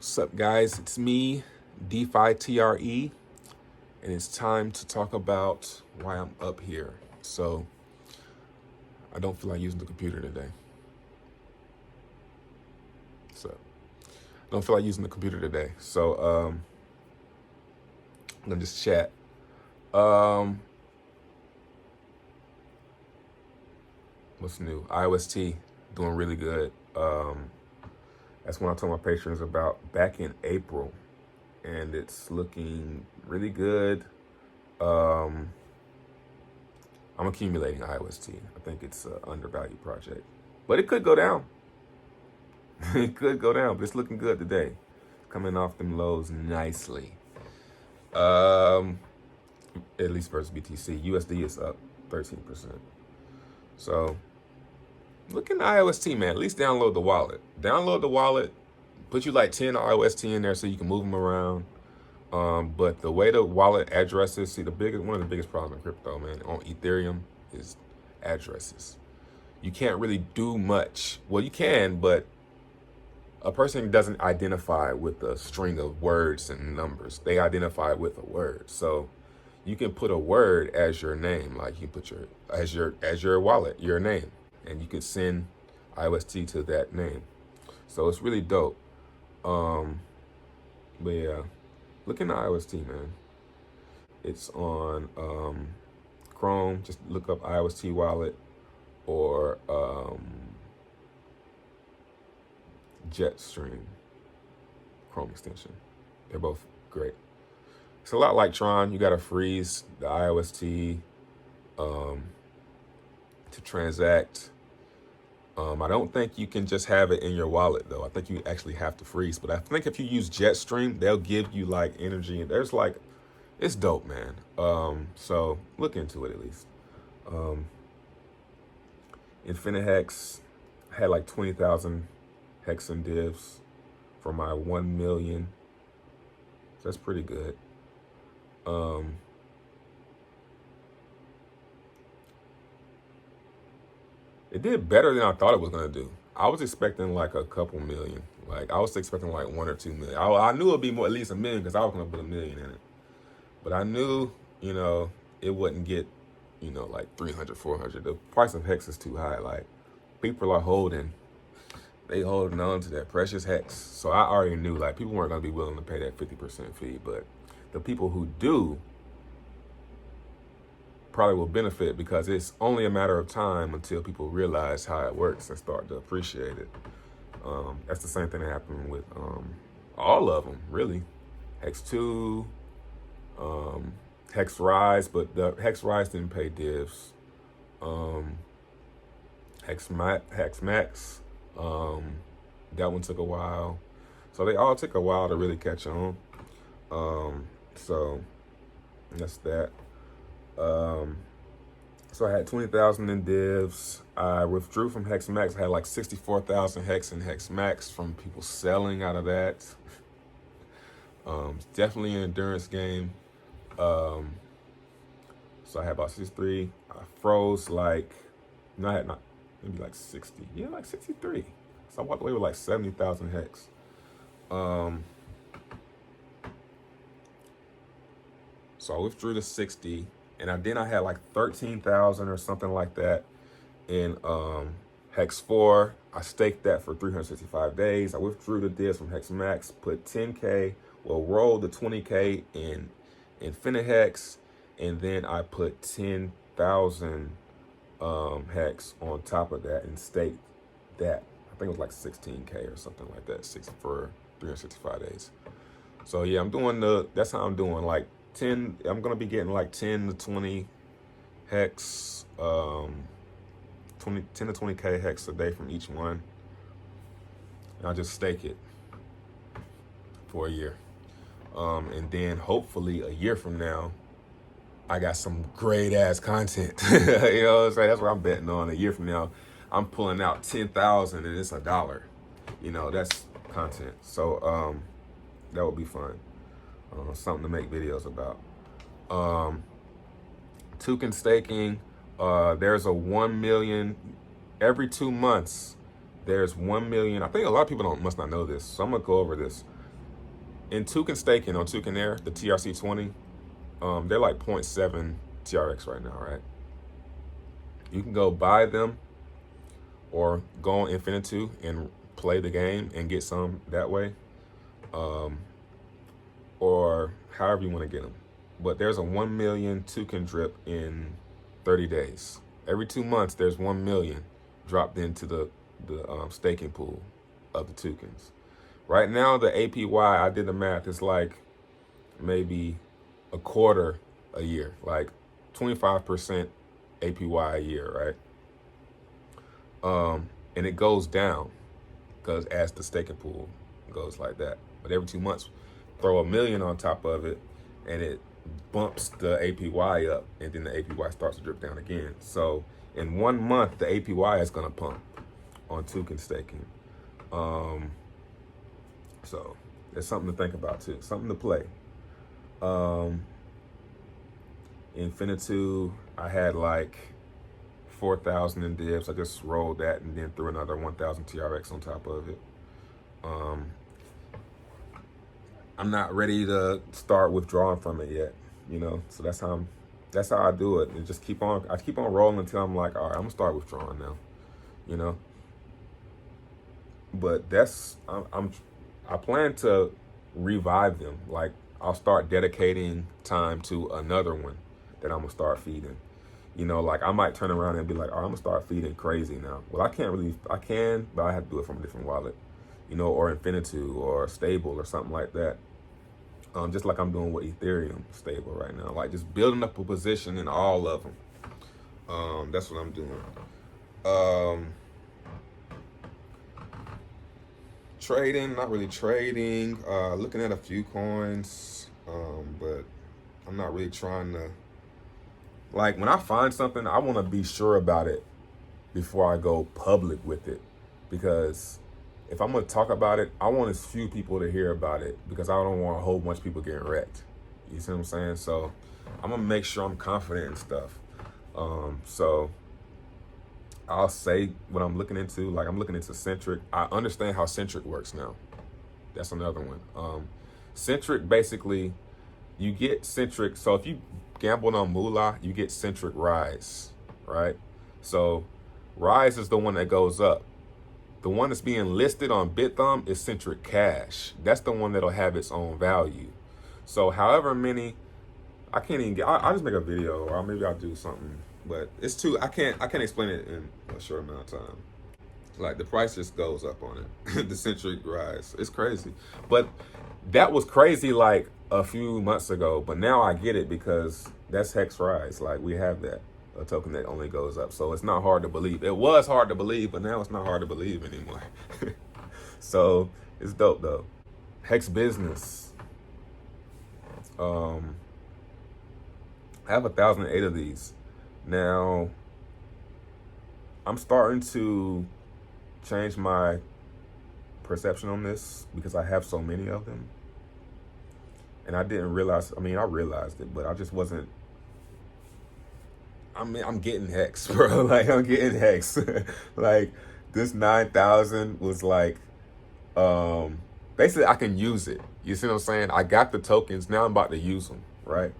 What's up, guys? It's me, DeFi TRE, and it's time to talk about why I'm up here. So, I don't feel like using the computer today. I don't feel like using the computer today. So, I'm gonna just chat. What's new? IOST doing really good. That's when I told my patrons about back in April, and it's looking really good. I'm accumulating IOST. I think it's an undervalued project, but it could go down. It could go down, but it's looking good today. Coming off them lows nicely. At least versus BTC. USD is up 13%. So, looking at IOST, man, at least download the wallet. Download the wallet. Put you like 10 IOST in there so you can move them around. But the way the wallet addresses, see, one of the biggest problems in crypto, man, on Ethereum is addresses. You can't really do much. Well, you can, but a person doesn't identify with a string of words and numbers. They identify with a word. So you can put a word as your name, like you put as your wallet, your name, and you can send IOST to that name. So it's really dope. But yeah, look into IOST, man. It's on Chrome. Just look up IOST wallet or Jetstream Chrome extension. They're both great. It's a lot like Tron. You got to freeze the IOST to transact. I don't think you can just have it in your wallet, though. I think you actually have to freeze. But I think if you use Jetstream, they'll give you like energy. And there's like, it's dope, man. So look into it at least. InfiniHex had like 20,000 hex and divs for my 1 million. So that's pretty good. It did better than I thought it was gonna do. I was expecting like a couple million. Like I was expecting like 1 or 2 million. I knew it'd be more, at least a million, because I was gonna put 1 million in it. But I knew, it wouldn't get, like 300, 400. The price of hex is too high. Like people are holding on to that precious hex. So I already knew like people weren't gonna be willing to pay that 50% fee. But the people who do probably will benefit, because it's only a matter of time until people realize how it works and start to appreciate it. That's the same thing that happened with all of them, really. Hex 2, Hex Rise, but the Hex Rise didn't pay divs. Hex Max, that one took a while. So they all took a while to really catch on. So that's that. So I had 20,000 in divs. I withdrew from HexMax. I had like 64,000 hex and HexMax from people selling out of that. Definitely an endurance game. So I had about 63. I froze like, I had not, maybe like 60. Yeah, like 63. So I walked away with like 70,000 hex. So I withdrew to 60. And then I had like 13,000 or something like that in Hex 4. I staked that for 365 days. I withdrew the divs from Hex Max, put 10K, rolled the 20K in InfiniHex, and then I put 10,000 hex on top of that and staked that. I think it was like 16K or something like that, for 365 days. So yeah, that's how I'm doing, like 10, I'm gonna be getting like 10 to 20 hex, 10 to 20K hex a day from each one. And I just stake it for a year. And then hopefully a year from now, I got some great ass content. You know what I'm saying? That's what I'm betting on. A year from now, I'm pulling out 10,000 and it's $1. That's content. So that would be fun. Something to make videos about. Token staking, there's a 1 million every 2 months. There's 1 million. I think a lot of people must not know this, so I'm gonna go over this. in token staking on Token Air, the TRC20, they're like 0.7 TRX right now, right? You can go buy them or go on Infinitu and play the game and get some that way, or however you want to get them. But there's a 1 million token drip in 30 days. Every 2 months, there's 1 million dropped into the staking pool of the tokens. Right now, the APY, I did the math, it's like maybe a quarter a year, like 25% APY a year, right? And it goes down because as the staking pool goes like that. But every 2 months, throw 1 million on top of it, and it bumps the APY up, and then the APY starts to drip down again. So in 1 month, the APY is gonna pump on token staking. So there's something to think about too, something to play. Infinitu, I had like 4,000 in divs. I just rolled that and then threw another 1,000 TRX on top of it. I'm not ready to start withdrawing from it yet, you know. So that's how I do it. And just keep on rolling until I'm like, all right, I'm gonna start withdrawing now, you know. But I plan to revive them. Like, I'll start dedicating time to another one that I'm gonna start feeding. You know, like I might turn around and be like, all right, I'm gonna start feeding crazy now. Well, I can, but I have to do it from a different wallet, you know, or Infinitu or Stable or something like that. Just like I'm doing with Ethereum Stable right now, like just building up a position in all of them. That's what I'm doing. Trading, not really trading, looking at a few coins, but I'm not really trying to, like, when I find something, I want to be sure about it before I go public with it, because if I'm going to talk about it, I want as few people to hear about it, because I don't want a whole bunch of people getting wrecked. You see what I'm saying? So I'm going to make sure I'm confident in stuff. So I'll say what I'm looking into. Like, I'm looking into Centric. I understand how Centric works now. That's another one. Centric, basically, you get Centric. So if you gambled on Moolah, you get Centric Rise, right? So Rise is the one that goes up. The one that's being listed on BitThumb is Centric Cash. That's the one that'll have its own value. So however many, I can't even get, I'll just make a video, or maybe I'll do something, but it's too, I can't explain it in a short amount of time. Like, the price just goes up on it. The Centric Rise, it's crazy. But that was crazy like a few months ago, but now I get it because that's Hex Rise. Like, we have that, a token that only goes up. So it's not hard to believe. It was hard to believe, but now it's not hard to believe anymore. So it's dope though. HexBusiness. I have 1,008 of these. Now, I'm starting to change my perception on this because I have so many of them. And I didn't realize, I realized it, but I just wasn't, I'm getting Hex, bro. Like, I'm getting Hex. Like, this 9,000 was like, basically I can use it. You see what I'm saying? I got the tokens, now I'm about to use them, right?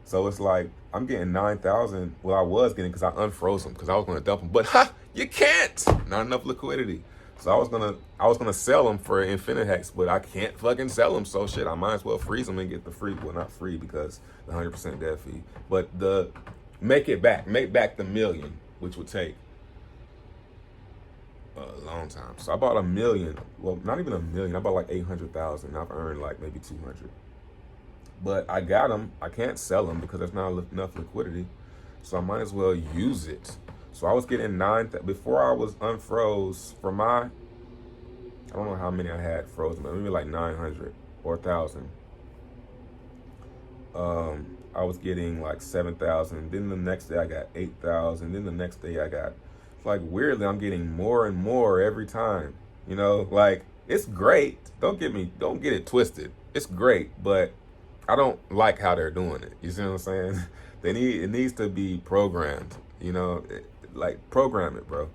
So it's like, I'm getting 9,000. Well, I was getting, because I unfroze them, because I was going to dump them. But you can't. Not enough liquidity. So I was gonna sell them for Infinite Hex, but I can't fucking sell them. So shit, I might as well freeze them and get the free. Well, not free because the 100% dev fee, but make back the million, which would take a long time. So I bought 1 million. Well, not even 1 million. I bought like 800,000. I've earned like maybe 200. But I got them. I can't sell them because there's not enough liquidity. So I might as well use it. So I was getting before I was unfroze for my, I don't know how many I had frozen, but maybe like 900 or 1,000. I was getting like 7,000. Then the next day I got 8,000. Then the next day I got, like, weirdly, I'm getting more and more every time. You know, like, it's great. Don't get it twisted. It's great, but I don't like how they're doing it. You see what I'm saying? It needs to be programmed, you know, like, program it, bro.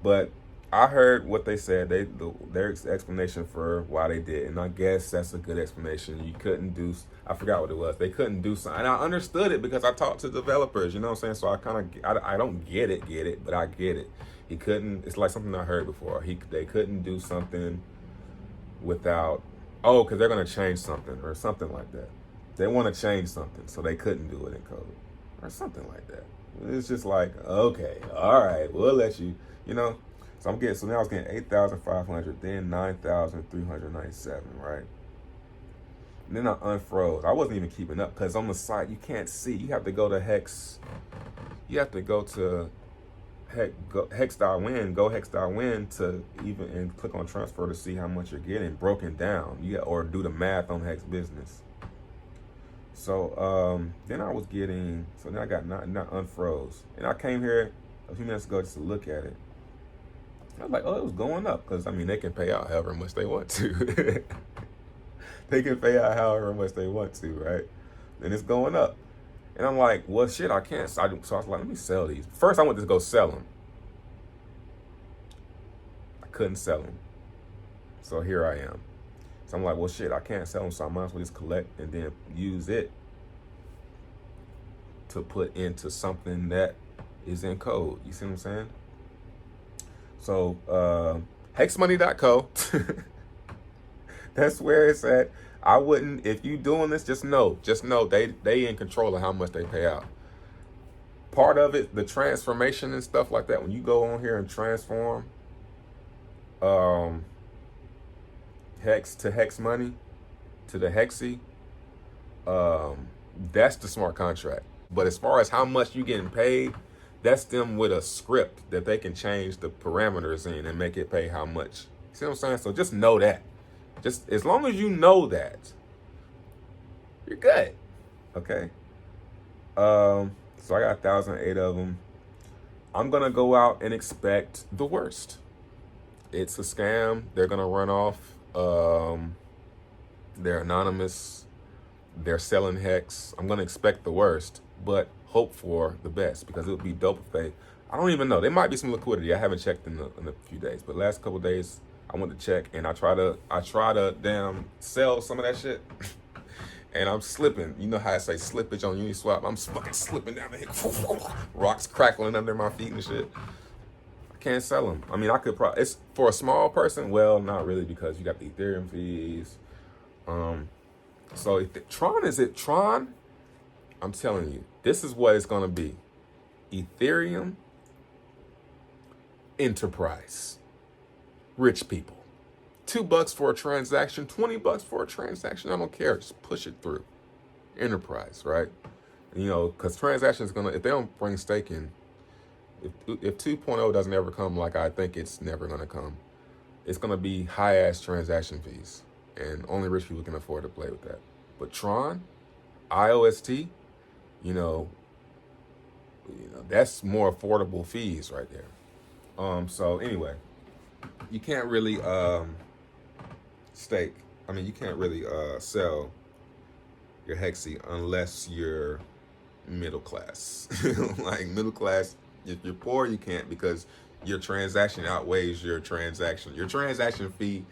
But I heard what they said. Their explanation for why they did, and I guess that's a good explanation. You couldn't do. I forgot what it was. They couldn't do something, and I understood it because I talked to developers. You know what I'm saying? So I kind of, I don't get it, but I get it. He couldn't. It's like something I heard before. They couldn't do something without. Oh, because they're gonna change something or something like that. They want to change something, so they couldn't do it in code or something like that. It's just like, okay, all right, we'll let you. You know. So now I was getting 8,500, then 9,397, right? And then I unfroze. I wasn't even keeping up because on the site you can't see. You have to go to Hex. You have to go to Hex.win, go Hex.win to even and click on transfer to see how much you're getting broken down. Or do the math on HexBusiness. So then I was getting. So then I got not unfroze, and I came here a few minutes ago just to look at it. I was like, oh, it was going up because, I mean, they can pay out however much they want to. They can pay out however much they want to, right? And it's going up. And I'm like, well, shit, I can't. So I was like, let me sell these. First, I went to go sell them. I couldn't sell them. So here I am. So I'm like, well, shit, I can't sell them, so I might as well just collect and then use it to put into something that is in code. You see what I'm saying? So, HexMoney.co, that's where it's at. I wouldn't, if you doing this, just know they in control of how much they pay out. Part of it, the transformation and stuff like that, when you go on here and transform Hex to HexMoney, to the Hexy, that's the smart contract. But as far as how much you getting paid, that's them with a script that they can change the parameters in and make it pay how much. See what I'm saying? So just know that. Just as long as you know that, you're good. Okay. So I got 1,008 of them. I'm gonna go out and expect the worst. It's a scam. They're gonna run off. They're anonymous. They're selling Hex. I'm gonna expect the worst, but hope for the best because it would be dope if they. I don't even know. There might be some liquidity. I haven't checked in a few days, but last couple of days I went to check and I try to damn sell some of that shit, and I'm slipping. You know how I say slippage on Uniswap? I'm fucking slipping down the hill, rocks crackling under my feet and shit. I can't sell them. I mean, I could probably. It's for a small person. Well, not really because you got the Ethereum fees. So Tron, is it Tron? I'm telling you, this is what it's gonna be. Ethereum, enterprise, rich people. $2 for a transaction, $20 for a transaction. I don't care. Just push it through. Enterprise, right? You know, because transaction is gonna. If they don't bring staking, if 2.0 doesn't ever come, like I think it's never gonna come, it's gonna be high ass transaction fees, and only rich people can afford to play with that. But Tron, IOST. You know, that's more affordable fees right there. So anyway, you can't really stake. I mean, you can't really sell your Hexy unless you're middle class. Like middle class, if you're poor, you can't because your transaction outweighs your transaction. Your transaction fee.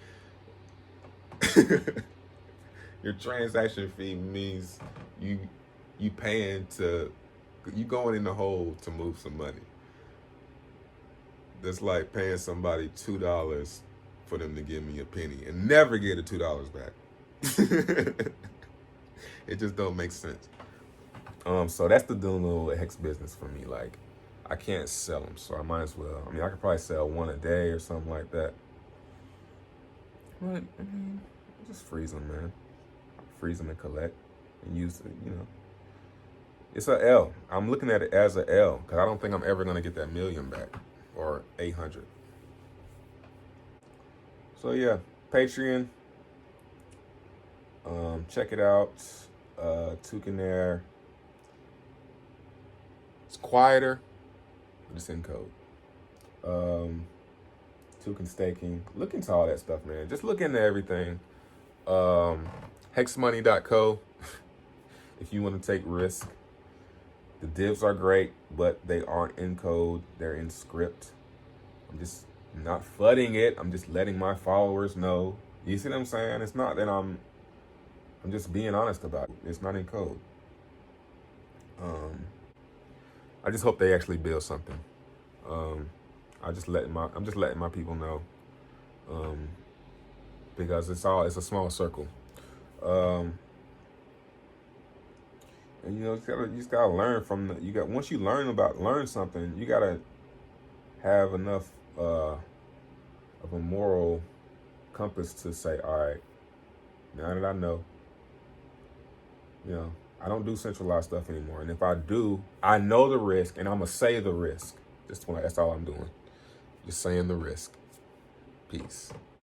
Your transaction fee means you paying to, you going in the hole to move some money. That's like paying somebody $2 for them to give me a penny and never get the $2 back. It just don't make sense. So that's the deal with HexBusiness for me. Like, I can't sell them, so I might as well. I mean, I could probably sell one a day or something like that. But I mean, just freeze them, man. Freeze them and collect and use it. You know. It's a L. I'm looking at it as a L because I don't think I'm ever going to get that million back or 800. So yeah, Patreon. Check it out. Toucan there. It's quieter, but it's in code. Toucan staking. Look into all that stuff, man. Just look into everything. HexMoney.co if you want to take risk. The divs are great, but they aren't in code. They're in script. I'm not flooding it. I'm just letting my followers know. You see what I'm saying? It's not that I'm just being honest about it. It's not in code. I just hope they actually build something. I'm just letting my people know. Because it's a small circle. And you just gotta learn from once you learn something, you gotta have enough of a moral compass to say, all right, now that I know, I don't do centralized stuff anymore. And if I do, I know the risk, and I'm gonna say the risk. That's all I'm doing. Just saying the risk. Peace.